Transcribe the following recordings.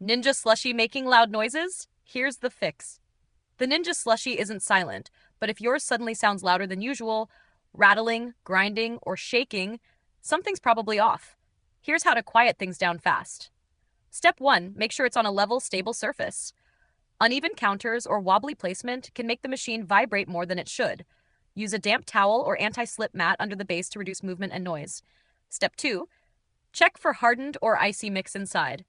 Ninja Slushi making loud noises? Here's the fix. The Ninja Slushi isn't silent, but if yours suddenly sounds louder than usual, rattling, grinding, or shaking, something's probably off. Here's how to quiet things down fast. Step 1. Make sure it's on a level, stable surface. Uneven counters or wobbly placement can make the machine vibrate more than it should. Use a damp towel or anti-slip mat under the base to reduce movement and noise. Step 2. Check for hardened or icy mix inside.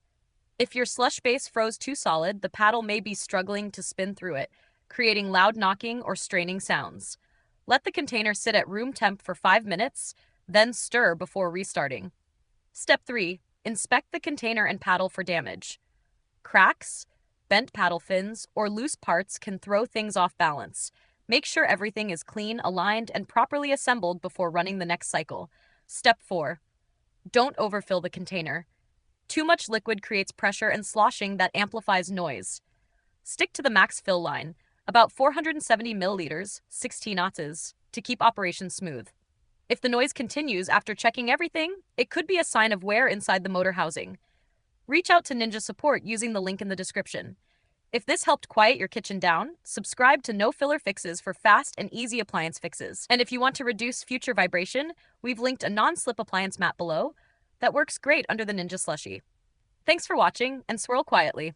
If your slush base froze too solid, the paddle may be struggling to spin through it, creating loud knocking or straining sounds. Let the container sit at room temp for 5 minutes, then stir before restarting. Step 3. Inspect the container and paddle for damage. Cracks, bent paddle fins, or loose parts can throw things off balance. Make sure everything is clean, aligned, and properly assembled before running the next cycle. Step 4. Don't overfill the container. Too much liquid creates pressure and sloshing that amplifies noise. Stick to the max fill line, about 470 milliliters, 16 ounces, to keep operations smooth. If the noise continues after checking everything, it could be a sign of wear inside the motor housing. Reach out to Ninja Support using the link in the description. If this helped quiet your kitchen down, subscribe to No Filler Fixes for fast and easy appliance fixes. And if you want to reduce future vibration, we've linked a non-slip appliance mat below that works great under the Ninja Slushi. Thanks for watching, and swirl quietly.